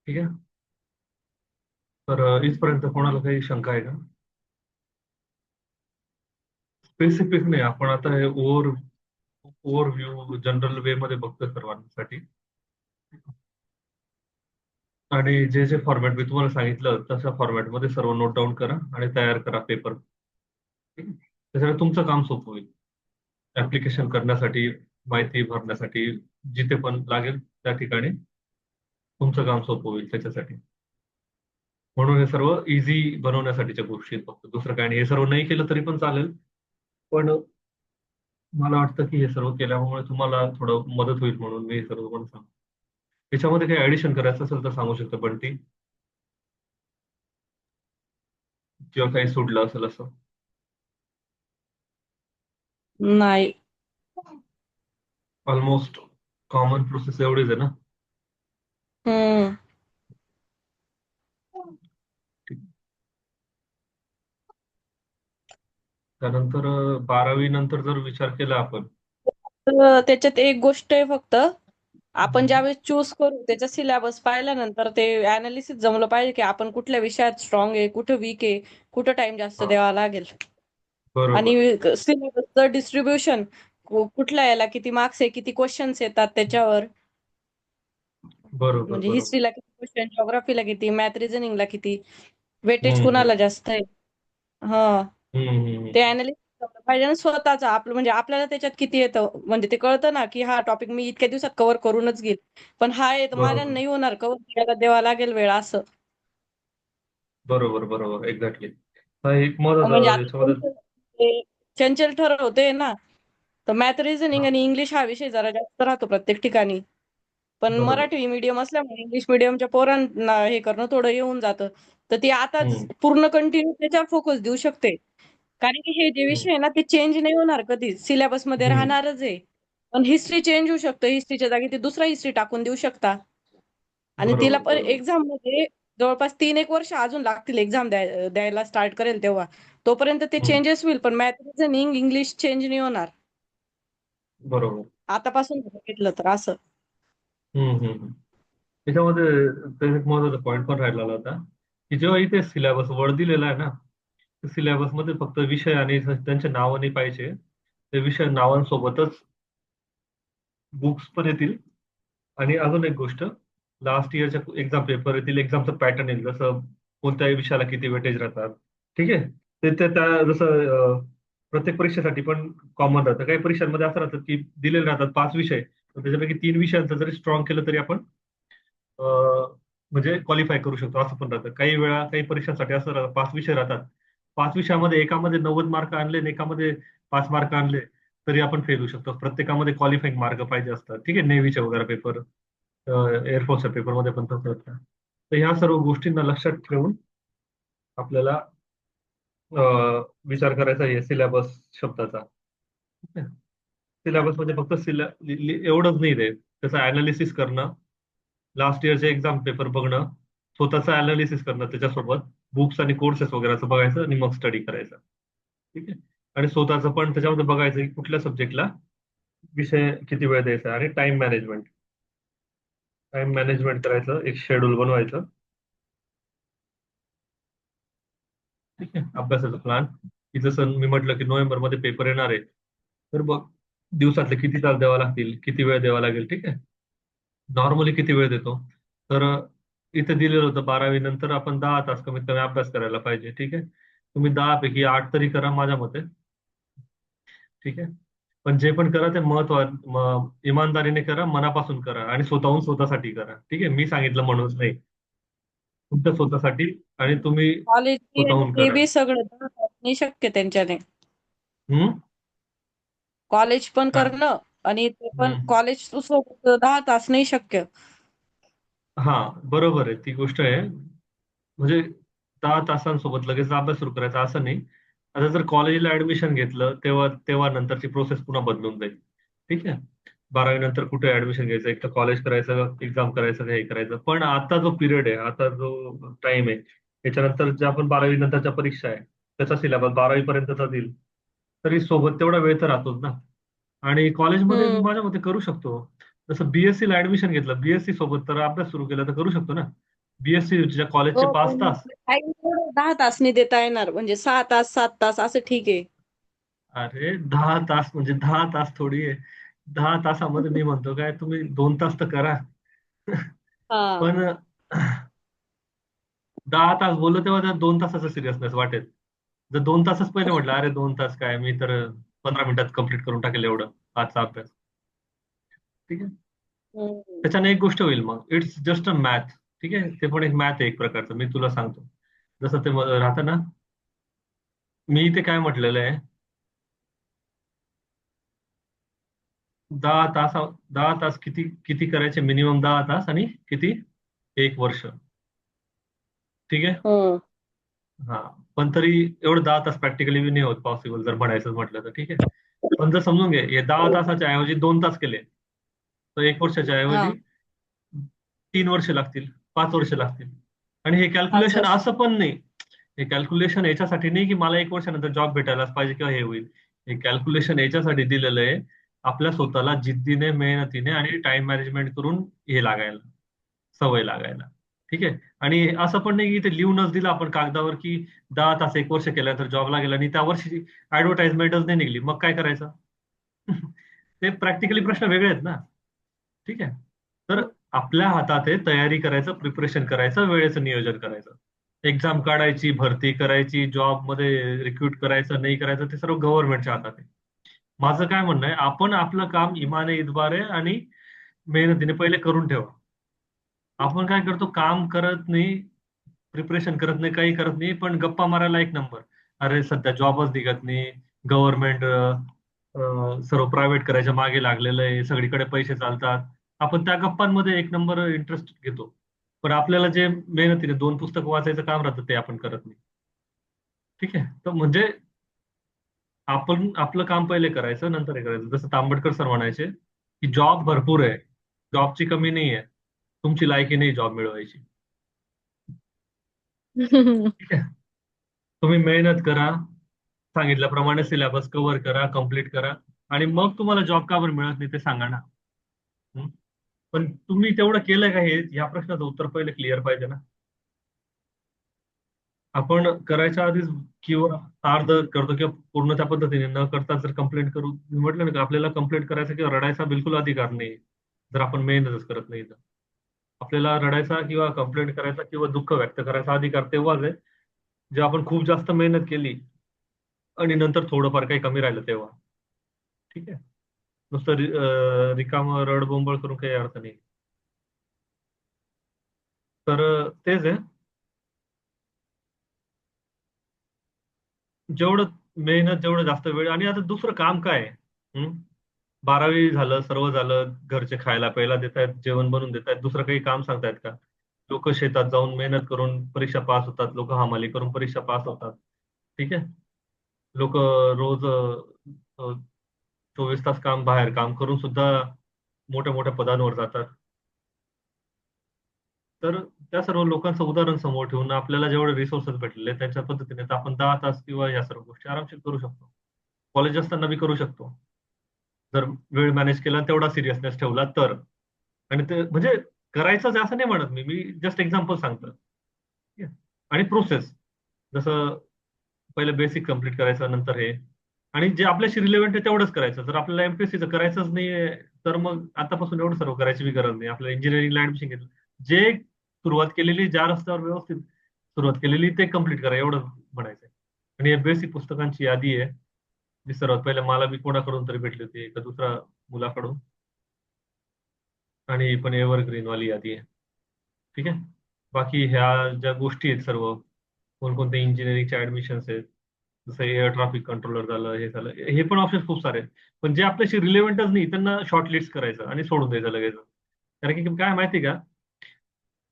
ठीक आहे. तर इथपर्यंत कोणाला काही शंका आहे का? स्पेसिफिक नाही, आपण आता हे ओव्हरव्ह्यू जनरल वे मध्ये बघतोय सर्वांसाठी. आणि जे जे फॉर्मॅट मी तुम्हाला सांगितलं तशा फॉर्मॅटमध्ये सर्व नोट डाऊन करा आणि तयार करा पेपर. त्याच्यामुळे तुमचं काम सोपं होईल. ऍप्लिकेशन करण्यासाठी, माहिती भरण्यासाठी, जिथे पण लागेल त्या ठिकाणी तुमचं काम सोपं होईल त्याच्यासाठी. म्हणून हे सर्व इझी बनवण्यासाठीच्या गोष्टी आहेत फक्त, दुसरं काही नाही. हे सर्व नाही केलं तरी पण चालेल, पण मला वाटतं की हे सर्व केल्यामुळे तुम्हाला थोडं मदत होईल, म्हणून मी हे सर्व पण सांगतो. त्याच्यामध्ये काही ऍडिशन करायचं असेल तर सांगू शकतो बंटी, किंवा काही सोडलं असेल असं. नाही. ऑलमोस्ट कॉमन प्रोसेस एवढीच आहे ना? हम्म. ठीक. त्यानंतर 12वी नंतर जर विचार केला आपण. तर त्याच्यात एक गोष्ट आहे फक्त, आपण हम्म. ज्यावेळेस चूज करू त्याचा सिलेबस पाहिल्यानंतर ते अनालिसिस जमलं पाहिजे की आपण कुठल्या विषयात स्ट्रॉंग आहे, कुठं वीक आहे, कुठं टाइम जास्त हा, द्यावा लागेल. आणि बरोबर सिलेबसचं डिस्ट्रीब्युशन, कुठल्या याला किती मार्क्स आहे, किती क्वेश्चन्स येतात त्याच्यावर. बरोबर म्हणजे बरोबर. हिस्ट्रीला किती क्वेश्चन, जिओग्राफीला किती, मॅथ रिझनिंगला किती, वेटेज हम्म कुणाला हम्म जास्त आहे. हा. ते हम्म. अनालिसिस पाहिजे ना स्वतःच आपलं, म्हणजे आपल्याला त्याच्यात किती येतं, म्हणजे ते कळतं ना की हा टॉपिक मी इतक्या दिवसात कव्हर करूनच घेईल. पण हा येत माझ्या बरोबर नाही होणार कव्हर करायला, द्यावा लागेल वेळ असं. बरोबर बरोबर, एक्झॅक्टली. हा एक महत्वाचा म्हणजे आता याच्यामध्ये. चंचल ठरवते ना, तर मॅथ रिझनिंग हा, आणि इंग्लिश हा विषय जरा जास्त राहतो प्रत्येक ठिकाणी. पण बरोबर. मराठी मीडियम असल्यामुळे इंग्लिश मीडियमच्या पोरांना हे करणं थोडं येऊन जातं. तर ती आताच हम्म पूर्ण कंटिन्यू त्याच्यावर फोकस देऊ शकते. कारण की हे जे हम्म विषय आहे ना ते चेंज नाही होणार कधी, सिलेबस मध्ये हम्म. राहणारच आहे. पण हिस्ट्री चेंज होऊ शकतं, हिस्ट्रीच्या जागी ते दुसरा हिस्ट्री टाकून देऊ शकता. आणि तिला बरोबर पण बरोबर. एक्झाम मध्ये जवळपास 3-1 वर्ष अजून लागतील एक्झाम द्यायला स्टार्ट करेल तेव्हा. तोपर्यंत ते हम्म. चेंजेस होईल, पण मॅथ रिझनिंग इंग्लिश चेंज नाही होणार बरोबर. आतापासून बघितलं तर असं. हम्म. त्याच्यामध्ये ते एक महत्वाचा पॉईंट पण राहिलेला होता, की जेव्हा इथे सिलेबस वर दिलेला आहे ना, सिलेबस मध्ये फक्त विषय आणि त्यांचे नावं नाही पाहिजे. ते विषय नावांसोबतच बुक्स पण येतील. आणि अजून एक गोष्ट, लास्ट इयरच्या एक्झाम पेपर येतील, एक्झामचं पॅटर्न येईल, जसं कोणत्याही विषयाला किती वेटेज राहतात. ठीक आहे. त्या जसं प्रत्येक परीक्षेसाठी पण कॉमन राहतं. काही परीक्षांमध्ये असं राहतं की दिलेले राहतात 5 विषय, पण त्याच्यापैकी 3 विषयांचं जरी स्ट्रॉंग केलं तरी आपण म्हणजे क्वालिफाय करू शकतो, असं पण राहतं. काही वेळा काही परीक्षांसाठी असं राहतं 5 विषय राहतात. 5 विषयामध्ये एकामध्ये 90 मार्क आणले आणि एकामध्ये 5 मार्क आणले तरी आपण फेल होऊ शकतो. प्रत्येकामध्ये क्वालिफाईंग मार्क पाहिजे असतात. ठीक आहे, नेव्हीचे वगैरे पेपर, एअरफोर्सच्या पेपरमध्ये पण तसं असतं. तर ह्या सर्व गोष्टींना लक्षात ठेवून आपल्याला विचार करायचा आहे सिलेबस शब्दाचा. सिलेबस म्हणजे फक्त एवढंच नाही, ते त्याचं अनालिसिस करणं, लास्ट इयरचे एक्झाम पेपर बघणं, स्वतःचं अनालिसिस करणं, त्याच्यासोबत बुक्स आणि कोर्सेस वगैरेचं बघायचं आणि मग स्टडी करायचं. ठीक आहे. आणि स्वतःचं पण त्याच्यामध्ये बघायचं की कुठल्या सब्जेक्टला विषय किती वेळ द्यायचा, आणि टाइम मॅनेजमेंट करायचं, एक शेड्यूल बनवायचं. ठीक आहे. अभ्यासाचं प्लॅन, की जसं मी म्हटलं की नोव्हेंबर मध्ये पेपर येणार आहे, तर बघ दिवसातले किती तास द्यावा लागतील, किती वेळ द्यावा लागेल. ठीक आहे. नॉर्मली किती वेळ देतो, तर इथे दिलेलं होतं 12वी नंतर आपण 10 तास कमीत कमी अभ्यास करायला पाहिजे. ठीक आहे. तुम्ही 10 पैकी 8 तरी करा माझ्या मते. ठीक आहे. पण जे पण करा ते इमानदारीने करा, मनापासून करा, आणि स्वतःहून स्वतःसाठी करा. ठीक आहे, मी सांगितलं म्हणूनच नाही, तुमच्या स्वतःसाठी, आणि तुम्ही कॉलेज बी आणि स्वतःहून ते करा. बी सगळं नाही शक्य त्यांच्याने. हम्म. कॉलेज पण काय? करणं आणि ते पण हम्म. कॉलेज सोबत 10 तास नाही शक्य. हा, बरोबर आहे, ती गोष्ट आहे. म्हणजे 10 तासांसोबत लगेच अभ्यास सुरू करायचा असं नाही. आता जर कॉलेजला ऍडमिशन घेतलं तेव्हा तेव्हा नंतरची प्रोसेस पुन्हा बदलून जाईल. ठीक आहे. 12वी नंतर कुठे ऍडमिशन घ्यायचं, एक तर कॉलेज करायचं, एक्झाम करायचं, हे करायचं. पण आता जो पिरियड आहे, आता जो टाइम आहे, त्याच्यानंतर ज्या आपण 12वी नंतरच्या परीक्षा आहे, त्याचा सिलेबस 12वी पर्यंतचा देईल, तरी सोबत तेवढा वेळ तर राहतोच ना. आणि कॉलेजमध्ये हम्म. माझ्या मते करू शकतो. जसं बीएससी ला ऍडमिशन घेतलं, बीएससी सोबत तर अभ्यास सुरू केला तर करू शकतो ना. बीएससी हो, कॉलेजचे पाच पण तास टाइम 10 तास नाही देता येणार, म्हणजे 6 तास 7 तास असं ठीक आहे. अरे 10 तास म्हणजे 10 तास थोडी आहे. 10 तासामध्ये मी म्हणतो काय, तुम्ही 2 तास तर करा. हा. पण 10 तास बोललो तेव्हा त्या 2 तासाचा सिरियसनेस वाटेल. जर 2 तासच पहिले म्हटलं, अरे 2 तास काय, मी तर 15 मिनिटात कम्प्लीट करून टाकेल एवढं आजचा अभ्यास. ठीक आहे. हम्म. त्याच्याने एक गोष्ट होईल, मग इट्स जस्ट अ मॅथ. ठीक आहे, ते पण एक मॅथ आहे एक प्रकारचं, मी तुला सांगतो. जसं ते राहतं ना, मी इथे काय म्हटलेलं आहे, 10 तास. 10 तास किती किती करायचे, मिनिमम 10 तास, आणि किती, 1 वर्ष. ठीक आहे. हम्म. हा. पण तरी एवढं 10 तास प्रॅक्टिकली बी नाही होत पॉसिबल, जर म्हणायचं म्हटलं तर. ठीक आहे. पण जर समजून घे, हे 10 तासाच्या ऐवजी 2 तास केले, तर 1 वर्षाच्या हा. ऐवजी 3 वर्ष लागतील, 5 वर्ष लागतील. आणि हे पाच कॅल्क्युलेशन वर्ष असं पण नाही, हे कॅल्क्युलेशन याच्यासाठी नाही की मला 1 वर्षानंतर जॉब भेटायलाच पाहिजे किंवा हे होईल. हे कॅल्क्युलेशन याच्यासाठी दिलेलं आहे, आपल्या स्वतःला जिद्दीने, मेहनतीने आणि टाइम मॅनेजमेंट करून हे लागायला, सवय लागायला. ठीक आहे. आणि असं पण नाही की ते लिहूनच दिलं आपण कागदावर की 10 तास 1 वर्ष केल्यानंतर जॉबला गेला आणि त्या वर्षी ऍडव्हर्टाइजमेंटच नाही निघली, मग काय करायचं? ते प्रॅक्टिकली प्रश्न वेगळे आहेत ना. ठीक आहे. तर आपल्या हातात आहे तयारी करायचं, प्रिपरेशन करायचं, वेळेचं नियोजन करायचं. एक्झाम काढायची, भरती करायची, जॉब मध्ये रिक्रूट करायचं नाही करायचं, ते सर्व गव्हर्नमेंटच्या हातात आहे. माझं काय म्हणणं आहे, आपण आपलं काम इमाने इतबारे आणि मेहनतीने पहिले करून ठेवा. आपण काय करतो, काम करत नाही, प्रिपरेशन करत नाही, काही करत नाही, पण गप्पा मारायला एक नंबर. अरे सध्या जॉबच निघत नाही, गव्हर्नमेंट सर्व प्रायव्हेट करायच्या मागे लागलेलं आहे, सगळीकडे पैसे चालतात. आपण त्या गप्पांमध्ये एक नंबर इंटरेस्ट घेतो. पण आपल्याला जे मेहनतीने 2 पुस्तक वाचायचं काम राहतं, ते आपण करत नाही. ठीक आहे. तर म्हणजे आपण आपलं काम पहिले करायचं, नंतर हे करायचं. जसं तांबडकर सर म्हणायचे की जॉब भरपूर आहे, जॉबची कमी नाही आहे, तुमची लायकी नाही जॉब मिळवायची. ठीक आहे. तुम्ही मेहनत करा, सांगितल्याप्रमाणे सिलेबस कव्हर करा, कम्प्लीट करा, आणि मग तुम्हाला जॉब का बरं मिळत नाही ते सांगा ना. हं? पण तुम्ही तेवढं केलंय का, हे या प्रश्नाचं उत्तर पहिले क्लिअर पाहिजे ना. आपण करायच्या आधीच किंवा अर्ध करतो किंवा पूर्ण त्या पद्धतीने न करता जर कंप्लेंट करू, मी म्हटलं ना की आपल्याला कंप्लेंट करायचा किंवा रडायचा बिलकुल अधिकार नाही, जर आपण मेहनतच करत नाही तर. आपल्याला रडायचा किंवा कंप्लेंट करायचा किंवा दुःख व्यक्त करायचा अधिकार तेव्हाच आहे, जे आपण खूप जास्त मेहनत केली आणि नंतर थोडंफार काही कमी राहिलं तेव्हा. ठीक आहे. नुसतं रिकामं रडबोंबळ करून काही अर्थ नाही. तर तेच आहे, जेवढं मेहनत, जेवढं जास्त वेळ. आणि आता दुसरं काम काय आहे? 12वी झालं, सर्व झालं, घरचे खायला प्यायला देत आहेत, जेवण बनवून देत आहेत, दुसरं काही काम सांगतायत का? लोक शेतात जाऊन मेहनत करून परीक्षा पास होतात, लोक हमाली करून परीक्षा पास होतात. ठीक आहे. लोक रोज 24 तास काम, बाहेर काम करून सुद्धा मोठ्या मोठ्या पदांवर जातात. तर त्या सर्व लोकांचं उदाहरण समोर ठेवून आपल्याला जेवढे रिसोर्सेस भेटलेले आहेत, त्याच्या पद्धतीने तर आपण 10 तास किंवा या सर्व गोष्टी आरामशीर करू शकतो. कॉलेज असताना बी करू शकतो, जर वेळ मॅनेज केला, तेवढा सिरियसनेस ठेवला तर. आणि ते म्हणजे करायचंच आहे असं नाही म्हणत मी मी जस्ट एक्झाम्पल सांगतो. ठीक आहे? आणि प्रोसेस, जसं पहिले बेसिक कम्प्लीट करायचं, नंतर हे. आणि जे आपल्याशी रिलेव्हंट आहे तेवढंच करायचं. जर आपल्याला एमपीएससीचं करायचंच नाहीये, तर मग आतापासून एवढं सर्व करायची बी गरज नाही. आपल्याला इंजिनिअरिंगला ऍडमिशन घेतलं, जे सुरुवात केलेली, ज्या रस्त्यावर व्यवस्थित सुरुवात केलेली, ते कम्प्लीट करा, एवढं म्हणायचंय. आणि हे बेसिक पुस्तकांची यादी आहे, जी सर्वात पहिले मला बी कोणाकडून तरी भेटली होती, एका दुसऱ्या मुलाकडून. आणि ही पण एव्हरग्रीन वाली यादी आहे. ठीक आहे. बाकी ह्या ज्या गोष्टी आहेत सर्व, कोणकोणते इंजिनिअरिंगचे ऍडमिशन्स आहेत, जसं एअर ट्रॅफिक कंट्रोलर झालं, हे झालं, हे पण ऑप्शन खूप सारे आहेत. पण जे आपल्याशी रिलेव्हंटच नाही, त्यांना शॉर्ट लिस्ट करायचं आणि सोडून द्यायचं लगेच. कारण की काय माहिती का,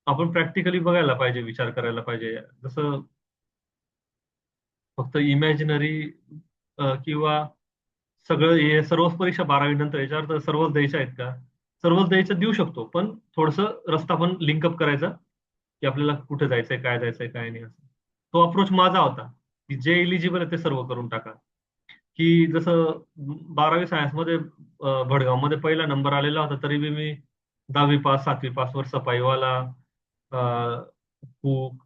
आपण प्रॅक्टिकली बघायला पाहिजे, विचार करायला पाहिजे. जसं फक्त इमॅजिनरी किंवा सगळं हे सर्वच परीक्षा 12वी नंतर याच्यावर तर सर्वच द्यायच्या आहेत का? सर्वच द्यायचं देऊ शकतो, पण थोडंसं रस्ता पण लिंकअप करायचा, की आपल्याला कुठे जायचंय, काय जायचंय, काय नाही असं. तो अप्रोच माझा होता, की जे इलिजिबल आहे ते सर्व करून टाका. की जसं 12वी सायन्समध्ये भडगावमध्ये पहिला नंबर आलेला होता, तरी बी मी 10वी पास, 7वी पास वर सफाईवाला, कुक,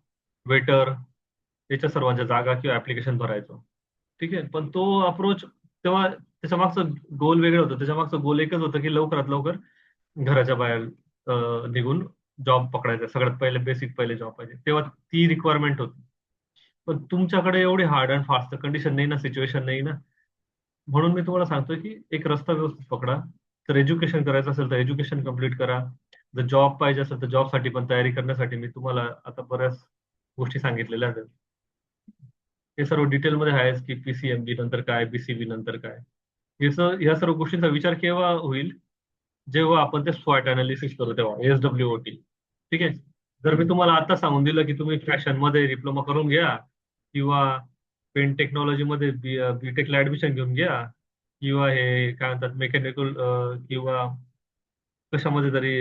वेटर, याच्या सर्वांच्या जागा किंवा ऍप्लिकेशन भरायचो. ठीक आहे, पण तो अप्रोच तेव्हा त्याच्या मागचं गोल वेगळं होतं. त्याच्या मागचं गोल एकच होतं की लवकरात लवकर घराच्या बाहेर निघून जॉब पकडायचा. सगळ्यात पहिले बेसिक पहिले जॉब पाहिजे, तेव्हा ती रिक्वायरमेंट होती. पण तुमच्याकडे एवढी हार्ड अँड फास्ट कंडिशन नाही ना, सिच्युएशन नाही ना. म्हणून मी तुम्हाला सांगतोय की एक रस्ता व्यवस्थित पकडा. तर एज्युकेशन करायचं असेल तर एज्युकेशन कम्प्लीट करा. जर जॉब पाहिजे असेल तर जॉबसाठी पण तयारी करण्यासाठी मी तुम्हाला आता बऱ्याच गोष्टी सांगितलेल्या आहेत. हे सर्व डिटेलमध्ये आहेच की पीसीएमबी नंतर काय, बीसीबी नंतर काय. या सर्व गोष्टींचा विचार केव्हा होईल, जेव्हा आपण ते स्वॉट अनालिसिस करू तेव्हा, एसडब्ल्यूओटी. ठीक आहे. जर मी तुम्हाला आता सांगून दिलं की तुम्ही फॅशन मध्ये डिप्लोमा करून घ्या, किंवा पेंट टेक्नॉलॉजी मध्ये बीटेकला ऍडमिशन घेऊन घ्या, किंवा हे काय म्हणतात मेकॅनिकल किंवा कशामध्ये तरी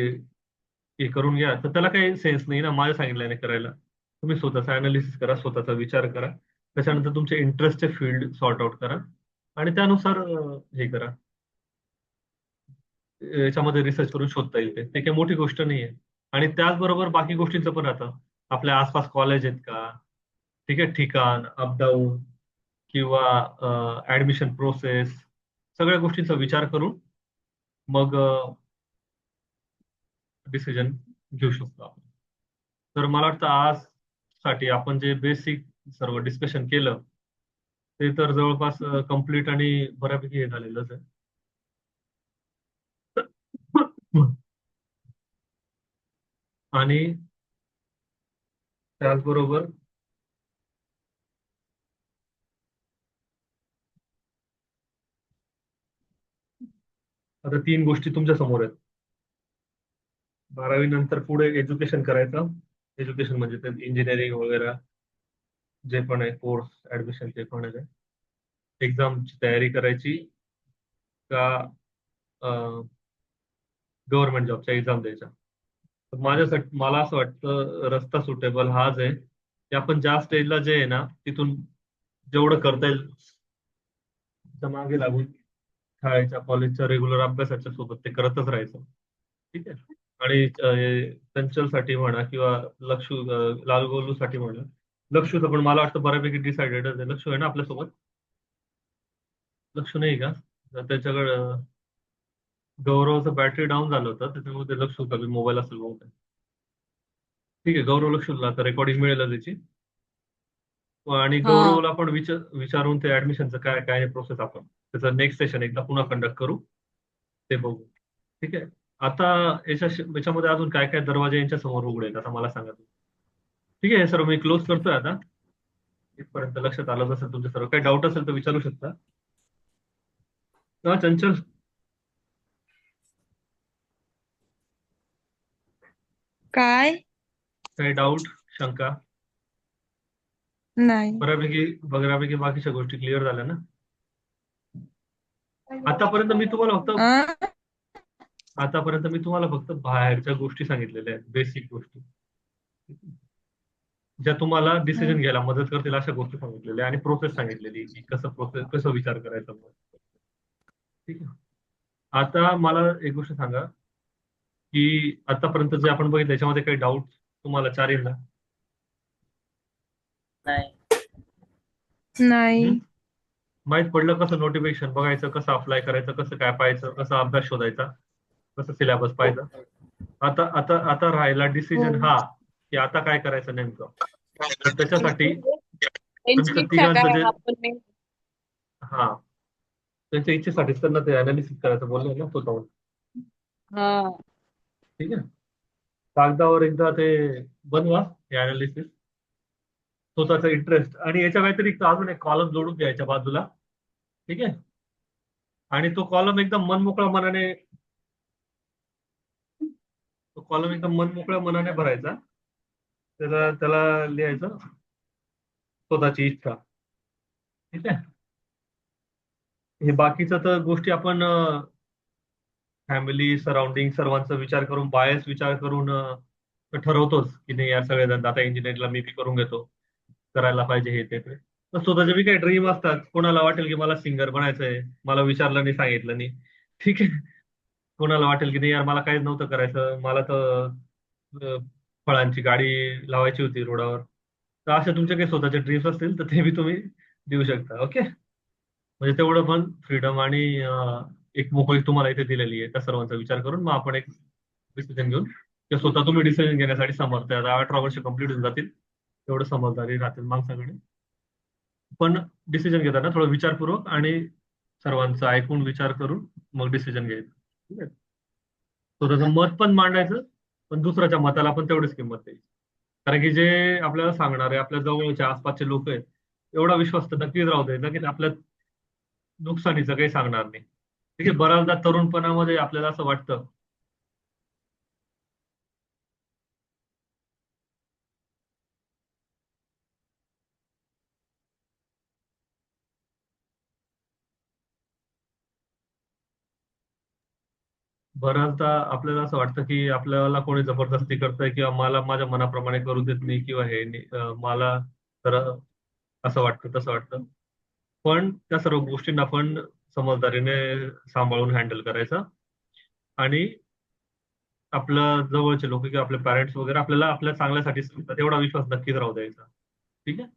हे करून घ्या, तर त्याला काही सेन्स नाही ना माझ्या सांगितल्याने करायला. तुम्ही स्वतःचा अनालिसिस करा, स्वतःचा विचार करा, त्याच्यानंतर तुमचे इंटरेस्टचे फील्ड सॉर्ट आउट करा, आणि त्यानुसार हे करा. याच्यामध्ये रिसर्च करून शोधता येईल. ते काही मोठी गोष्ट नाही आहे. आणि त्याचबरोबर बाकी गोष्टींचं पण राहतं. आपल्या आसपास कॉलेज आहेत का, ठीक आहे, ठिकाण, अपडाऊन, किंवा ऍडमिशन प्रोसेस, सगळ्या गोष्टींचा विचार करून मग डिसिजन घेऊ शकतो आपण. तर मला वाटतं आज साठी आपण जे बेसिक सर्व डिस्कशन केलं, ते तर जवळपास कम्प्लीट आणि बऱ्यापैकी हे झालेलंच आहे. आणि त्याचबरोबर आता 3 गोष्टी तुमच्या समोर आहेत. 12वी नंतर पुढे एज्युकेशन करायचं. एज्युकेशन म्हणजे ते इंजिनिअरिंग वगैरे जे पण आहे कोर्स, ऍडमिशन जे पण आहे, एक्झामची तयारी करायची का गव्हर्नमेंट जॉबच्या एक्झाम द्यायच्या. तर माझ्यासाठी मला असं वाटतं रस्ता सुटेबल हाच आहे की आपण ज्या स्टेजला जे आहे ना तिथून जेवढं करता येईल त्या मागे लागून शाळेच्या कॉलेजच्या रेग्युलर अभ्यासाच्या सोबत ते करतच राहायचं. ठीक आहे. आणि चंचलसाठी म्हणा किंवा लालगोलूसाठी म्हणा, लक्षूचं पण मला वाटतं बऱ्यापैकी डिसायडेडच आहे. लक्षू आहे ना आपल्यासोबत? लक्ष नाही का? तर त्याच्याकडं गौरवचं बॅटरी डाऊन झालं होतं, त्याच्यामुळे ते लक्ष होता मोबाईल असेल बहुतेक. ठीक आहे, गौरव लक्षला आता रेकॉर्डिंग मिळेल त्याची. आणि हा. गौरवला पण विचारून ते ऍडमिशनचं काय काय प्रोसेस आपण त्याचं नेक्स्ट सेशन एकदा पुन्हा कंडक्ट करू, ते बघू. ठीक आहे. आता याच्यामध्ये अजून काय काय दरवाजे यांच्या समोर उघडे आहेत आता मला सांगा तुम्ही. ठीक आहे, सर मी क्लोज करतोय आता. इथपर्यंत लक्षात आलं असेल तुमच्या सर्व. काही डाऊट असेल तर विचारू शकता. हा चंचल, काय? काही डाऊट, शंका? नाही. बऱ्यापैकी बाकीच्या गोष्टी क्लिअर झाल्या ना? आतापर्यंत मी तुम्हाला फक्त आ? आतापर्यंत मी तुम्हाला फक्त बाहेरच्या गोष्टी सांगितलेल्या आहेत, बेसिक गोष्टी, ज्या तुम्हाला डिसिजन घ्यायला मदत करतील अशा गोष्टी सांगितलेल्या, आणि प्रोसेस सांगितलेली की कसं विचार करायचा. ठीक आहे. आता मला एक गोष्ट सांगा की आतापर्यंत जे आपण बघितलं त्याच्यामध्ये काही डाऊट तुम्हाला चालेल ना? नाही. माहित पडलं कसं नोटिफिकेशन बघायचं, कसं अप्लाय करायचं, कसं काय पाहायचं, कसा अभ्यास शोधायचा, कसं सिलेबस पाहायचं. आता आता आता राहिला हो. डिसिजन हा की आता काय करायचं नेमकं. तर त्याच्यासाठी त्यांची तुमच्या इच्छा तिघांचं काय जे, आपण नाही. हा, त्यांच्या इच्छेसाठीच त्यांना ते अनालिसिस करायचं बोललो ना स्वतःहून. हा. ठीक आहे. कागदावर एकदा ते बनवा हे अनालिसिस, स्वतःचा इंटरेस्ट, आणि याच्या व्यतिरिक्त अजून एक कॉलम जोडून द्यायच्या बाजूला. ठीक आहे. आणि तो कॉलम एकदम मनमोकळ्या मनाने भरायचा. त्याला लिहायचं स्वतःची इच्छा. ठीक आहे. हे बाकीचं तर गोष्टी आपण फॅमिली सराउंडिंग सर्वांचा विचार करून, बायस विचार करून ठरवतोच की नाही यार सगळेजण आता इंजिनिअरिंगला मी बी करून घेतो, करायला पाहिजे हे ते. तर स्वतःचे बी काही ड्रीम असतात. कोणाला वाटेल की मला सिंगर बनायचंय, मला विचारलं नाही, सांगितलं नाही. ठीक आहे. कोणाला वाटेल की नाही यार मला काहीच नव्हतं करायचं, मला तर फळांची गाडी लावायची होती रोडावर. तर अशा तुमचे काही स्वतःचे ड्रीम्स असतील तर ते बी तुम्ही देऊ शकता. ओके, म्हणजे तेवढं पण फ्रीडम आणि एक मोकळीक तुम्हाला इथे दिलेली आहे. त्या सर्वांचा विचार करून मग आपण एक डिसिजन घेऊन किंवा स्वतः तुम्ही डिसिजन घेण्यासाठी समर्थ आहे. आता 18 वर्ष कंप्लीट होऊन जातील, तेवढं समजदारी राहतील माणसाकडे. पण डिसिजन घेताना थोडं विचारपूर्वक आणि सर्वांचं ऐकून विचार करून मग डिसिजन घ्यायचं. ठीक आहे, स्वतःचं मत पण मांडायचं, पण दुसऱ्याच्या मताला पण तेवढीच किंमत द्यायची. कारण की जे आपल्याला सांगणारे आपल्या जवळच्या आसपासचे लोक आहेत, एवढा विश्वास तर नक्कीच राहू द्यायचा की ते आपल्या नुकसानीचं काही सांगणार नाही. ठीक आहे, बऱ्याचदा तरुणपणामध्ये आपल्याला असं वाटतं. बऱ्याचदा आपल्याला असं वाटतं की आपल्याला कोणी जबरदस्ती करतंय किंवा मला माझ्या मनाप्रमाणे करू देत नाही किंवा हे नाही, मला तर असं वाटतं तसं वाटतं. पण त्या सर्व गोष्टींना आपण समजदारीने सांभाळून हँडल करायचं. आणि आपलं जवळचे लोक किंवा आपले पॅरेंट्स वगैरे आपल्याला आपल्या चांगल्यासाठी सांगतात, एवढा विश्वास नक्कीच राहू द्यायचा. ठीक आहे.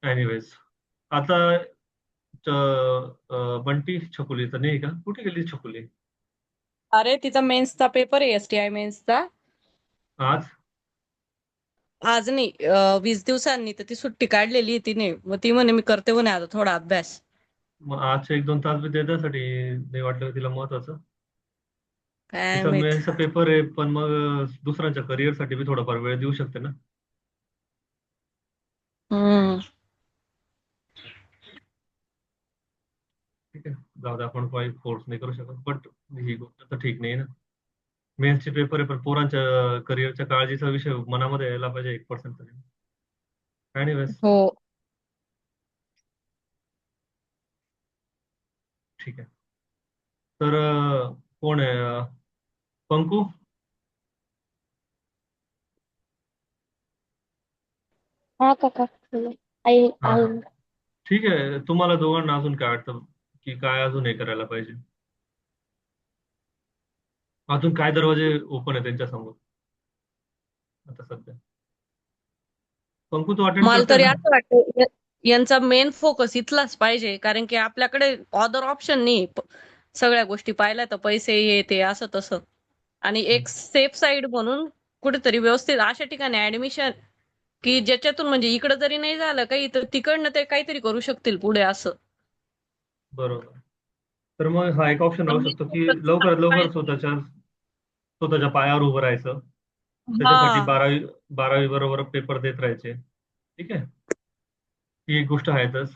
एनिवेज, आता बंटी छकुली तर नाही का, कुठे गेली छकुली अरे तिचा मेन्सचा पेपर आहे, STI मेन्सचा. आज? आज नाही, 20 दिवसांनी. तर ती सुट्टी काढलेली आहे तिने. मग ती म्हणे मी करते म्हणे आता थोडा अभ्यास. मग आजचे 1-2 तास बी देण्यासाठी नाही वाटलं का तिला महत्वाचं? काय तिचा माहित. मेन्सचा पेपर आहे, पण मग दुसऱ्यांच्या करिअरसाठी बी थोडाफार वेळ देऊ शकते ना. हम्म. ठीक आहे, जाऊ दे, आपण काही फोर्स नाही करू शकत, बट ही गोष्ट तर ठीक नाही ना. मेन्सचे पेपर आहे पण पोरांच्या करिअरच्या काळजीचा विषय मनामध्ये यायला पाहिजे 1% तरी. एनिवेज, हो. ठीक आहे. तर कोण आहे पंकू? हाँ काका, आई हा हा, आऊंगा. ठीक आहे. तुम्हाला दोघांना अजून काय वाटतं की काय अजून हे करायला पाहिजे? अजून काय दरवाजे ओपन आहे त्यांच्या समोर आता सध्या? पंकू तो अटेंड मला करते तरी ना? असं वाटतं यांचा मेन फोकस इथलाच पाहिजे, कारण की आपल्याकडे अदर ऑप्शन नाही. सगळ्या गोष्टी पाहिल्या तर पैसे हे ते असं तसं. आणि एक सेफ साईड म्हणून कुठेतरी व्यवस्थित अशा ठिकाणी ऍडमिशन, की ज्याच्यातून म्हणजे इकडं जरी नाही झालं काही तर तिकडनं ते काहीतरी करू शकतील पुढे असं. बरोबर. तर मग हा एक ऑप्शन पण राहू मेन शकतो की फोकस लवकरात लवकर पाहिजे. स्वतःच्या स्वतःच्या पायावर उभं राहायचं. त्याच्यासाठी हा. 12वी बरोबर पेपर देत राहायचे. ठीक आहे, ही एक गोष्ट आहेतच.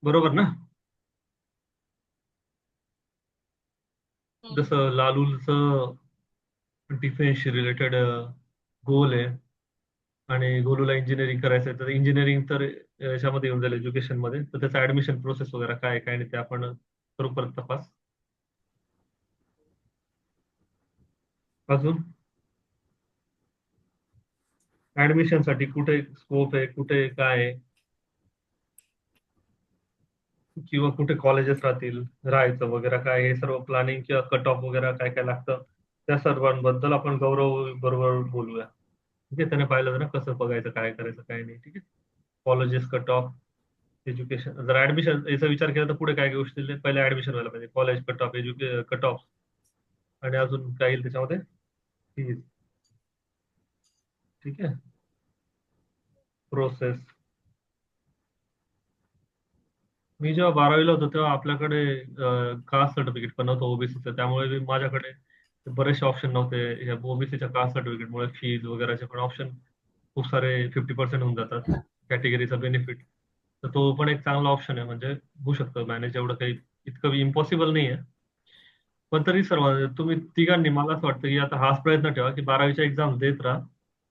बरोबर ना? जसं लालूचं डिफेन्सशी रिलेटेड गोल आहे आणि गोलूला इंजिनिअरिंग करायचं आहे, तर इंजिनिअरिंग तर याच्यामध्ये येऊन जाईल एज्युकेशन मध्ये. तर त्याचं ऍडमिशन प्रोसेस वगैरे काय आहे, काय नाही ते आपण करू परत तपास. अजून ऍडमिशन साठी कुठे स्कोप आहे, कुठे काय आहे, किंवा कुठे कॉलेजेस राहतील, राहायचं वगैरे काय, हे सर्व प्लॅनिंग किंवा कट ऑफ वगैरे काय काय लागतं, त्या सर्वांबद्दल आपण गौरव बरोबर बोलूया. ठीक आहे, त्याने पाहिलं ना कसं बघायचं, काय करायचं काय नाही. ठीक आहे, कॉलेजेस कट ऑफ, एज्युकेशन. जर ऍडमिशन याचा विचार केला तर पुढे काय गोष्टी आहेत? पहिले ऍडमिशन व्हायला पाहिजे, college cut off, cut off, आणि अजून काय येईल त्याच्यामध्ये? फीज. ठीक आहे, प्रोसेस. मी जेव्हा 12वीला होतो तेव्हा आपल्याकडे कास्ट सर्टिफिकेट पण नव्हतं ओबीसीचं, त्यामुळे माझ्याकडे बरेचसे ऑप्शन नव्हते. या ओबीसीच्या कास्ट सर्टिफिकेटमुळे फीज वगैरेचे पण ऑप्शन खूप सारे 50% होऊन जातात, कॅटेगरीचा बेनिफिट. तर तो पण एक चांगला ऑप्शन आहे, म्हणजे होऊ शकतं मॅनेज. एवढं काही इतकं इम्पॉसिबल नाही आहे. पण तरी सर्व तुम्ही तिघांनी मला असं वाटतं की आता हाच प्रयत्न ठेवा की 12वीच्या एक्झाम देत राहा.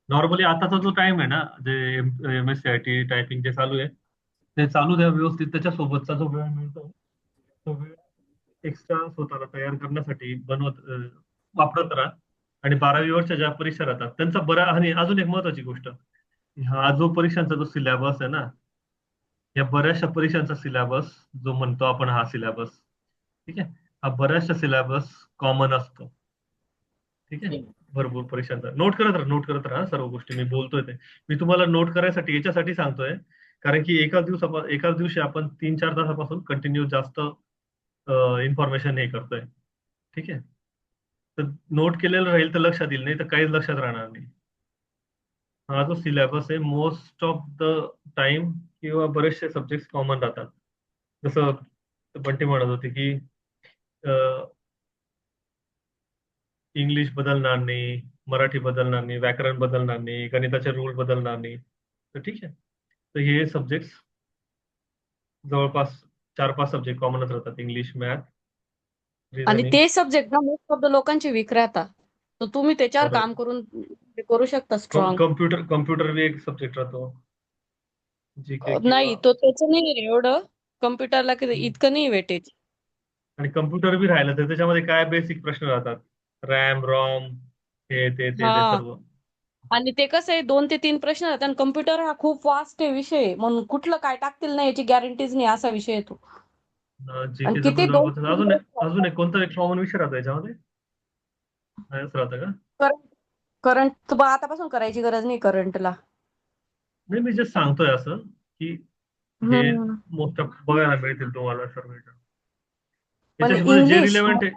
नॉर्मली आताचा जो टाइम आहे ना, जे MSCIT टायपिंग जे चालू आहे ते चालू द्या व्यवस्थित. त्याच्यासोबतचा जो वेळ मिळतो तो वेळ एक्स्ट्रा स्वतःला तयार करण्यासाठी वापरत राहा. आणि 12वी वरच्या ज्या परीक्षा राहतात त्यांचा बरा. आणि अजून एक महत्वाची गोष्ट, हा जो परीक्षांचा जो सिलेबस आहे ना, या बऱ्याचशा परीक्षांचा सिलेबस जो म्हणतो आपण हा सिलेबस, ठीक आहे, हा बऱ्याचशा सिलेबस कॉमन असतो. ठीक आहे. भरपूर परीक्षांचा नोट करत राहा सर्व गोष्टी मी बोलतोय ते. मी तुम्हाला नोट करायसाठी याच्यासाठी सांगतोय, कारण की एकाच दिवशी आपण 3-4 तासापासून कंटिन्यू जास्त इन्फॉर्मेशन हे करतोय. ठीक आहे. तर नोट केलेलं राहील तर लक्षात येईल, नाही तर काहीच लक्षात राहणार नाही. हा जो सिलेबस आहे मोस्ट ऑफ द टाइम किंवा बरेचसे सब्जेक्ट कॉमन राहतात. जसं बंटी म्हणत होते की इंग्लिश बदलणार नाही, मराठी बदलणार नाही, व्याकरण बदलणार नाही, गणिताचे रूल बदलणार नाही. तर ठीक आहे. तर हे सब्जेक्ट जवळपास 4-5 सब्जेक्ट कॉमनच राहतात: इंग्लिश, मॅथ, आणि रिझनिंग. ते सब्जेक्ट ना मोस्ट ऑफ द लोकांचे वीक राहतात. तर तुम्ही त्याच्यावर काम करून ते करू शकता स्ट्रॉंग. कम्प्युटर भी एक सब्जेक्ट राहतो, जीके किंवा नाही तो त्याचं नाही रे एवढं. कम्प्युटरला इतकं नाही वेटेज. आणि कम्प्युटर बी राहिलं तर त्याच्यामध्ये काय बेसिक प्रश्न राहतात: रॅम, रॉम, हे ते हा. सर्व. आणि ते कसं आहे 2 ते 3 प्रश्न राहतात आणि कम्प्युटर हा खूप वास्ट आहे विषय, म्हणून कुठलं काय टाकतील ना याची गॅरंटीज नाही असा विषय येतो. आणि जीकेचं पण किती दोन जवळपास अजून एक कोणता एक कॉमन विषय राहतो याच्यामध्ये, सायन्स राहतं का? करंट करंट आतापासून करायची गरज नाही करंटला. नाही, मी जे सांगतोय असं की हे हम्म. मोस्ट ऑफ बघायला मिळतील तुम्हाला सर्व पण याच्यामध्ये जे इंग्लिश, रिलेव्हंट आहे.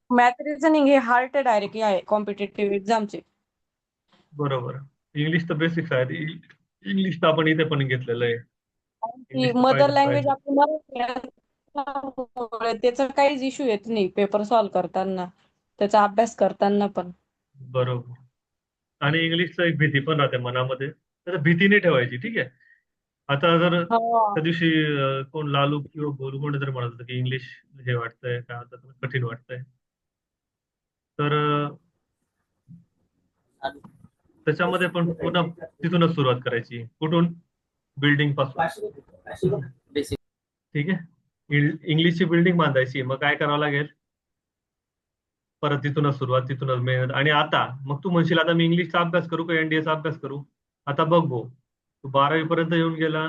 मॅथ, रिझनिंग हे हार्ड डायरेक्टली आहे कॉम्पिटेटिव्ह एक्झामचे. बरोबर. इंग्लिश तर बेसिक्स आहेत. इंग्लिश तर आपण इथे पण घेतलेलं आहे. ती इंग्लिश तर मदर पाहिजेच लँग्वेज पाहिजे. आपली मराठी असल्यामुळे त्याचा काहीच इश्यू येत नाही पेपर सॉल्व्ह करताना, त्याचा अभ्यास करताना पण. बरोबर. आणि इंग्लिशचं एक भीती पण राहते मनामध्ये, तर भीती नाही ठेवायची. ठीक आहे. आता जर हा. त्या दिवशी कोण लालू किंवा बोलू कोणी जर म्हणत होतं की इंग्लिश हे वाटतंय काय म्हणतात कठीण वाटतंय, तर त्याच्यामध्ये पण पुन्हा तिथूनच सुरुवात करायची. कुठून? बिल्डिंग पासून. ठीक आहे. इंग्लिशची बिल्डिंग बांधायची, मग काय करावं लागेल? परत तिथूनच सुरुवात, तिथूनच मेहनत. आणि आता मग तू म्हणशील आता मी इंग्लिशचा अभ्यास करू का एनडीएचा अभ्यास करू? आता बघ भाऊ, तू 12वी पर्यंत येऊन गेला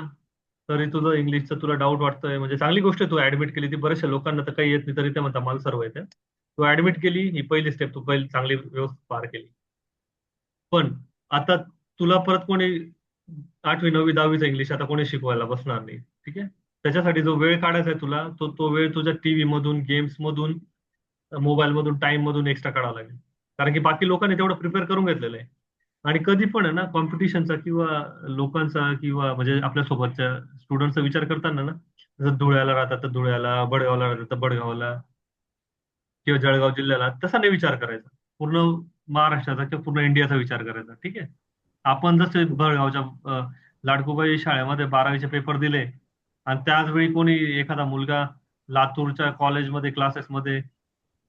तरी तुझं इंग्लिशचं तुला डाऊट वाटतोय, म्हणजे चांगली गोष्ट आहे. तू ऍडमिट केली ती, बऱ्याचशा लोकांना तर काही येत नाही तरी ते म्हणतात मला सर्व येतं. तू ऍडमिट केली, ही पहिली स्टेप तू पहिली चांगली व्यवस्थित पार केली. पण आता तुला परत कोणी 8वी 9वी 10वीचं इंग्लिश आता कोणी शिकवायला बसणार नाही. ठीक आहे. त्याच्यासाठी जो वेळ काढायचा आहे तुला, तो वेळ तुझ्या टीव्ही मधून, गेम्स मधून, मोबाईल मधून, टाइम मधून एक्स्ट्रा काढावा लागेल. कारण की बाकी लोकांनी तेवढं प्रिपेअर करून घेतलेलं आहे. आणि कधी पण आहे ना कॉम्पिटिशनचा किंवा लोकांचा किंवा म्हणजे आपल्या सोबतच्या स्टुडंटचा विचार करताना ना, जर धुळ्याला राहतात तर धुळ्याला, बडगावला राहतात तर बडगावला किंवा जळगाव जिल्ह्याला, तसा नाही विचार करायचा. पूर्ण महाराष्ट्राचा किंवा पूर्ण इंडियाचा विचार करायचा. ठीक आहे. आपण जसे बळगावच्या लाडकुबाई शाळेमध्ये 12वीचे पेपर दिले आणि त्याच वेळी कोणी एखादा मुलगा लातूरच्या कॉलेजमध्ये क्लासेसमध्ये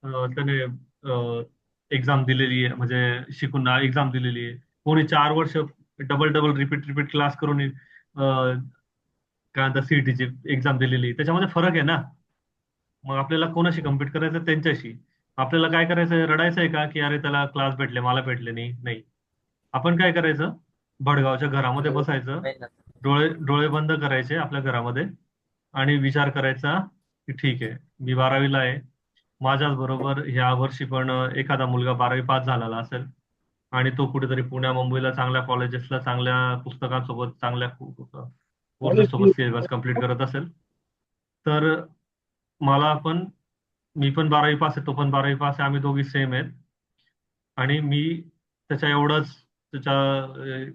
त्याने एक्झाम दिलेली आहे, म्हणजे शिकून एक्झाम दिलेली आहे. कोणी 4 वर्ष डबल डबल रिपीट क्लास करून काय म्हणतात सीईटीची एक्झाम दिलेली आहे. त्याच्यामध्ये फरक आहे ना. मग आपल्याला कोणाशी कम्पीट करायचं? त्यांच्याशी. आपल्याला काय करायचं? रडायचं आहे का की अरे त्याला क्लास भेटले मला भेटले नाही? नाही. आपण काय करायचं? भडगावच्या घरामध्ये बसायचं, डोळे डोळे बंद करायचे आपल्या घरामध्ये आणि विचार करायचा की ठीक आहे, मी 12वीला आहे. माझ्याच बरोबर ह्या वर्षी पण एखादा मुलगा 12वी पास झालेला असेल आणि तो कुठेतरी पुण्या मुंबईला चांगल्या कॉलेजेसला चांगल्या पुस्तकांसोबत चांगल्या कोर्सेस सोबत सिलेबस कम्प्लीट करत असेल, तर मला पण मी पण 12वी पास आहे, तो पण 12वी पास आहे, आम्ही दोघी सेम आहेत. आणि मी त्याच्या एवढंच त्याच्या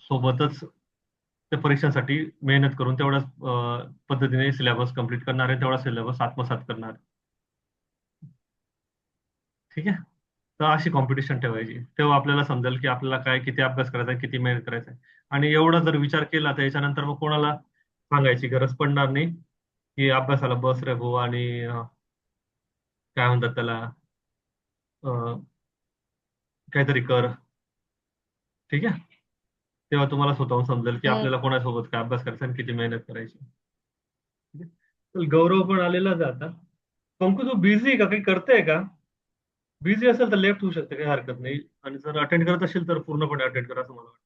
सोबतच त्या परीक्षांसाठी मेहनत करून तेवढ्याच पद्धतीने सिलेबस कम्प्लीट करणार आहे, तेवढा सिलेबस आत्मसात करणार आहे. ठीक आहे. तर अशी कॉम्पिटिशन ठेवायची, तेव्हा आपल्याला समजेल की आपल्याला काय किती अभ्यास करायचा आहे, किती मेहनत करायचा आहे. आणि एवढा जर विचार केला तर याच्यानंतर मग कोणाला सांगायची गरज पडणार नाही की अभ्यासाला बस रे भाऊ आणि काय म्हणतात त्याला अं, काहीतरी कर. ठीक आहे. तेव्हा तुम्हाला स्वतःहून समजेल की हम्म. आपल्याला कोणासोबत काय अभ्यास करायचा आणि किती मेहनत करायची. ठीक आहे. तर गौरव पण आलेलाच आहे आता. पंकू तू बिझी आहे का? काही करतेय का? बिझी असेल तर लेफ्ट होऊ शकते, काही हरकत नाही. आणि जर अटेंड करत असेल तर पूर्णपणे अटेंड करा असं मला वाटतं.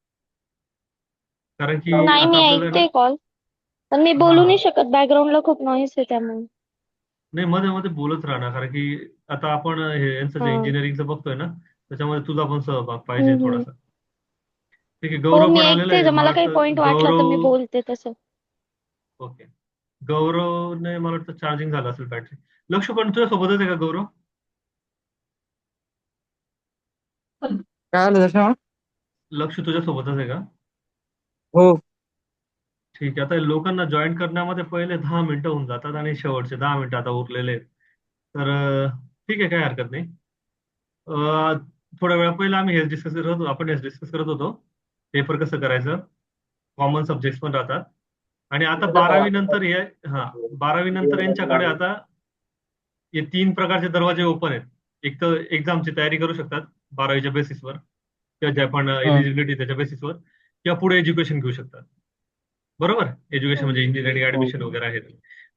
कारण की नाही, आता मी आपल्याला ना. ऐकते कॉल, पण मी हा बोलू हा. नाही शकत, बॅकग्राऊंडला खूप नॉईस आहे त्यामुळे. नाही, मध्ये मध्ये बोलत राहणार, कारण की आता आपण हे यांचं जे हा. इंजिनिअरिंगचं बघतोय ना, त्याच्यामध्ये तुझा पण सहभाग पाहिजे हम्म. थोडासा. ठीक आहे, हो, गौरव मी पण आलेला ऐकते आहे, जर मला मला काही वाटतं पॉइंट वाटला तर मी गौरव. बोलते तसं. ओके. गौरवने मला वाटतं चार्जिंग झालं असेल बॅटरी. लक्ष पण तुझ्या सोबतच आहे का गौरव? काय आलं त्याच्या? लक्ष तुझ्या सोबतच आहे का? हो. ठीक आहे, आता लोकांना जॉईन करण्यामध्ये पहिले 10 मिनिटं होऊन जातात आणि शेवटचे 10 मिनिटं आता उरलेले आहेत. तर ठीक आहे, काही हरकत नाही. अं, थोड्या वेळा पहिले आम्ही हेच डिस्कस करत होतो, आपण हेच डिस्कस करत होतो, पेपर कसं करायचं, कॉमन सब्जेक्ट पण राहतात. आणि आता 12वी नंतर हे, हा, 12वी नंतर यांच्याकडे आता हे 3 प्रकारचे दरवाजे ओपन आहेत. एक तर एक्झामची तयारी करू शकतात 12वीच्या बेसिसवर, किंवा जे पण हं. एलिजिबिलिटी त्याच्या बेसिसवर, किंवा पुढे एज्युकेशन घेऊ शकतात. बरोबर. एज्युकेशन म्हणजे इंजिनिअरिंग हो. ऍडमिशन वगैरे आहे.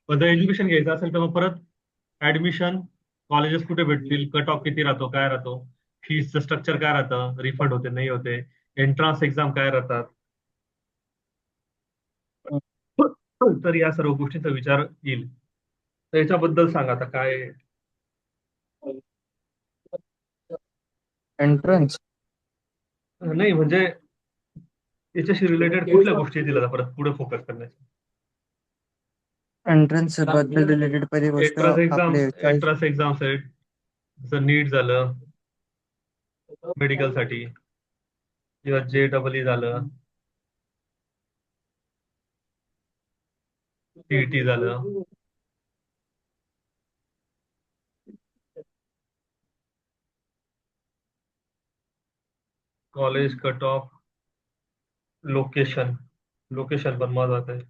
पण जर एज्युकेशन घ्यायचं असेल तर मग परत ऍडमिशन, कॉलेजेस कुठे भेटतील, कट ऑफ किती राहतो, काय राहतो, फीजचं स्ट्रक्चर काय राहतं, रिफंड होते नाही होते, एंट्रन्स एक्झाम काय राहतात. तर या सर्व गोष्टींचा विचार येईल. तर याच्याबद्दल सांग आता काय. एंट्रन्स. नाही म्हणजे याच्याशी रिलेटेड कुठल्या गोष्टी येतील आता परत पुढे फोकस करण्याची. एंट्रन्स बद्दल रिलेटेड पहिली गोष्ट आपले चॉईस. एंट्रन्स एक्झाम्स आहेत, जसं नीट झालं मेडिकलसाठी, किंवा JEE झालं, CET झालं. College cut off, location, location पण महत्वाचं आहे.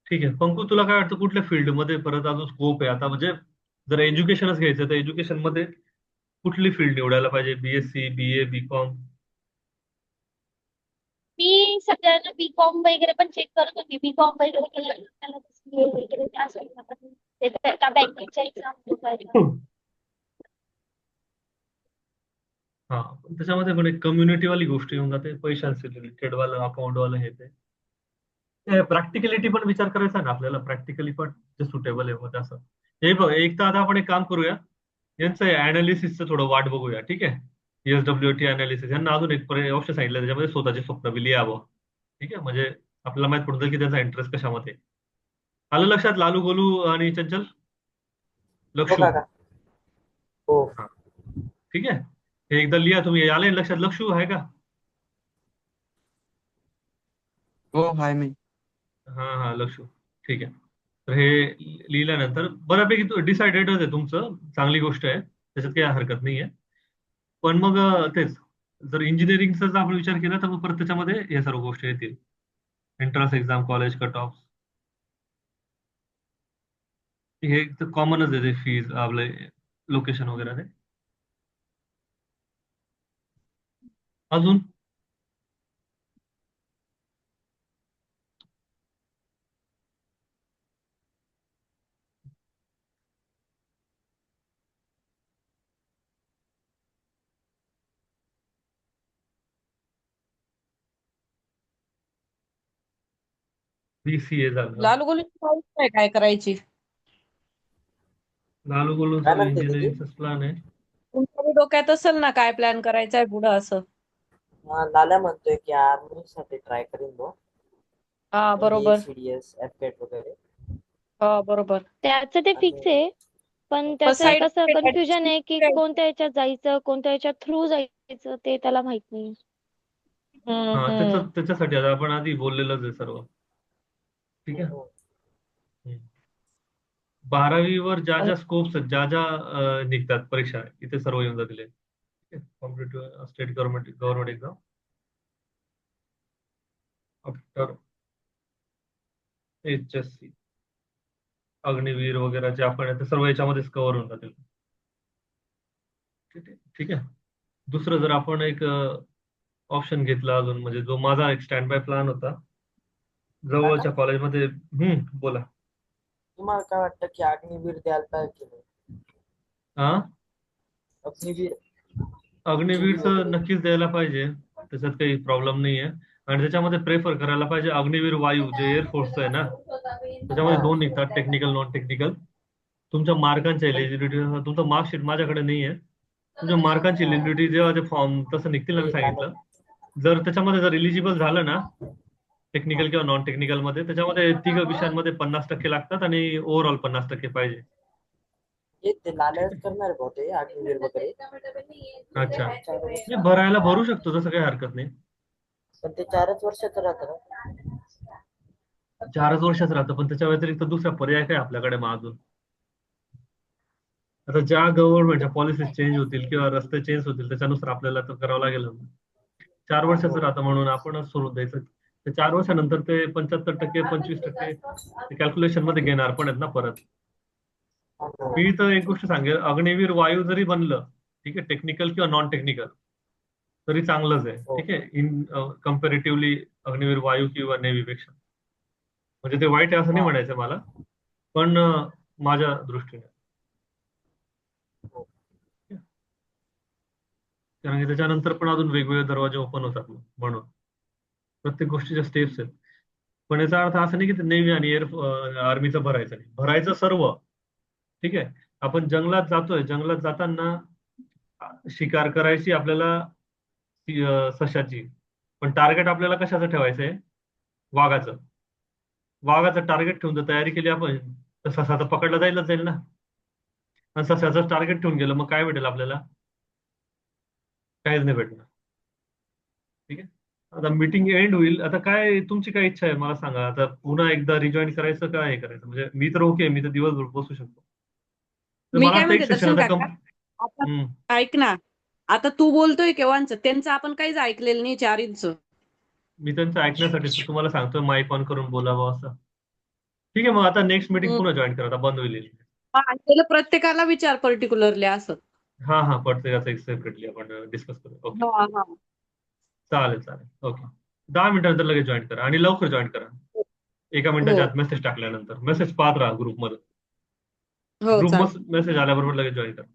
ठीक आहे पंकू, तुला काय वाटतं कुठल्या फील्डमध्ये परत अजून स्कोप आहे आता, म्हणजे जर एज्युकेशनच घ्यायचं तर एज्युकेशन मध्ये कुठली फील्ड निवडायला पाहिजे, BSc, BA, B.Com? मी सध्याला B.Com वगैरे पण चेक करत होती. B.Com वगैरे केलं त्याला CA वगैरे ते असेल ना, पण ते त्या बँकेच्या एक्झाम. हा, पण त्याच्यामध्ये पण एक कम्युनिटी वाली गोष्ट येऊन जाते, पैशांशी रिलेटेड वालं, अकाउंट वालं, हे ते प्रॅक्टिकलिटी पण विचार करायचा ना आपल्याला, प्रॅक्टिकली पण जे सुटेबल आहे होतं असं. हे बघ, एक तर आता आपण एक काम करूया, यांचं अनालिसिसचं थोडं वाट बघूया, ठीक आहे. SWT अनालिसिस यांना अजून एक ऑप्शन सांगितलं, त्याच्यामध्ये स्वतःचे स्वप्न बी लिहावं. ठीक आहे, म्हणजे आपल्याला माहित पडतं की त्यांचा इंटरेस्ट कशामध्ये आहे. आलं लक्षात लालू गोलू आणि चंचल, हो लक्षू? काका. हो. हा, ठीक आहे. हे एकदा लिहा तुम्ही, आले लक्षात, लक्षू आहे का? हो हाय मी. हा हा, लक्षू. ठीक आहे. तर हे लिहिल्यानंतर बऱ्यापैकी डिसायडेडच आहे तुमचं, चांगली गोष्ट आहे, त्याच्यात काही हरकत नाही आहे. पण मग तेच, जर इंजिनिअरिंगचा जर आपण विचार केला तर मग परत त्याच्यामध्ये या सर्व गोष्टी येतील, entrance exam, college cut off, हे तर कॉमनच आहे, ते फीज आपले, लोकेशन वगैरे ते. अजून BCA झालं. लालू गोलू काय करायची? लालू गोलू काय सर म्हणते दीदी? इंजिनिअरिंगचाच प्लॅन आहे. तुमच्या बी डोक्यात असेल ना काय प्लॅन करायचा आहे पुढं असं. हा लाल्या म्हणतोय की आर्मी साठी ट्राय करीन तो, हा म्हणजे बरोबर. CDS FCAT वगैरे. हा बरोबर. त्याचं ते आणि फिक्स आहे. पण पण त्याचं साईड कसं कन्फ्युजन आहे की कोणत्या ह्याच्यात जायचं, कोणत्या ह्याच्यात थ्रू जायचं ते त्याला माहित नाही. हा, हम्म. त्याच्यासाठी आता आपण आधी बोललेलंच आहे सर्व. ठीक आहे. हो, 12वीवर ज्या ज्या स्कोप्स आहेत, ज्या ज्या निघतात परीक्षा, इथे सर्व येऊन जातील. Competitive state government exam after HSC, Agniveer वगैरे जे आपण आहे ते सर्व याच्यामध्येच कव्हर होऊन जातील. ठीक आहे, ठीक आहे. दुसरं जर आपण एक ऑप्शन घेतला अजून, म्हणजे जो माझा एक स्टँड बाय प्लॅन होता, काका जवळच्या कॉलेजमध्ये. बोला. तुम्हाला काय वाटतं की अग्निवीर द्यायला पाहिजे की नाही? हा, अग्निवीर, अग्निवीरचं वगैरे. नक्कीच द्यायला पाहिजे. त्याच्यात काही प्रॉब्लेम नाही आहे. आणि त्याच्यामध्ये प्रेफर करायला पाहिजे अग्निवीर वायू जे एअरफोर्सचं आहे ना, त्याच्यामध्ये हा. 2 निघतात, टेक्निकल नॉन टेक्निकल. तुमच्या मार्कांच्या एलिजिबिलिटी, तुमचं मार्कशीट माझ्याकडे नाही आहे. तुमच्या मार्कांची हा. एलिजिबिलिटी जेव्हा ते फॉर्म तसं निघतील ना, मी ते सांगितलं, लाल्या- जर त्याच्यामध्ये जर एलिजिबल झालं ना टेक्निकल किंवा नॉन टेक्निकल मध्ये, त्याच्यामध्ये 3 विषयांमध्ये 50% लागतात आणि ओव्हरऑल 50% पाहिजे. ते लाल्याच करणार भाऊ ते अग्निवीर वगैरे. अच्छा, चार वर्ष. म्हणजे भरायला भरू शकतो, तसं काही हरकत नाही. पण ते 4च वर्षाचं राहतं ना. 4च वर्षाचं राहतं, पण त्याच्या व्यतिरिक्त दुसरा पर्याय काय आपल्याकडे मग अजून? आता ज्या गव्हर्नमेंटच्या पॉलिसीज चेंज होतील किंवा रस्ते चेंज होतील त्याच्यानुसार आपल्याला तर करावं लागेल. 4 वर्षाचं राहतं म्हणून आपणच सोडून द्यायचं. ते 4 वर्षानंतर ते 75% 25% ते कॅल्क्युलेशन मध्ये घेणार पण आहेत ना परत. हो. मी तर एक गोष्ट सांगेल, अग्निवीर वायू जरी बनलं, ठीक आहे, टेक्निकल किंवा नॉन टेक्निकल, तरी चांगलंच आहे. हो. ठीक आहे, इन कम्पॅरेटिव्हली अग्निवीर वायू किंवा नेव्हीपेक्षा. म्हणजे ते वाईट आहे असं नाही हा. म्हणायचं मला, पण माझ्या दृष्टीने. हो. कारण की त्याच्यानंतर पण अजून वेगवेगळे दरवाजे ओपन होतात मग, म्हणून प्रत्येक गोष्टीच्या स्टेप्स आहेत. पण याचा अर्थ असा नाही की नेव्ही आणि आर्मीचं भरायचं नाही, भरायचं सर्व. ठीक आहे, आपण जंगलात जातोय, जंगलात जाताना शिकार करायची आपल्याला सशाची, पण टार्गेट आपल्याला कशाचं ठेवायचंय? वाघाचं. वाघाचं टार्गेट ठेवून जर तयारी केली आपण, तर ससा तर पकडला जाईल ना. आणि सशाचं टार्गेट ठेवून गेलं मग काय भेटेल आपल्याला? काहीच नाही भेटणार. ठीक आहे, आता मीटिंग एंड होईल. आता काय तुमची काय इच्छा आहे मला सांगा. आता पुन्हा एकदा रिजॉईन करायचं का हे करायचं? म्हणजे मी तर ओके, मी तर दिवसभर बसू शकतो. तर मी मला काय वाटतं एक म्हणते सेशन दर्शन आता काका, आता हम्म. ऐक ना, आता तू बोलतोय केव्हांचं, त्यांचं आपण काहीच ऐकलेलं नाही 4 इंच. मी त्यांचं ऐकण्यासाठीच तर तुम्हाला सांगतोय माईक ऑन करून बोलावं असं. ठीक आहे, मग आता नेक्स्ट मीटिंग पुन्हा जॉईन करा, आता बंद होईल. आणि त्याला प्रत्येकाला विचार पर्टिक्युलरली असं. हा हा, प्रत्येकाचं एक सेपरेटली आपण डिस्कस करू. ओके, हा हा. चालेल चालेल. ओके, 10 मिनिटानंतर लगेच जॉईन करा आणि लवकर जॉईन करा. 1 हो मिनिटाच्या आत मेसेज टाकल्यानंतर मेसेज पाहत राहा ग्रुपमध्ये. हो ग्रुप चालेल. मेसेज आल्याबरोबर लगेच जॉईन करा.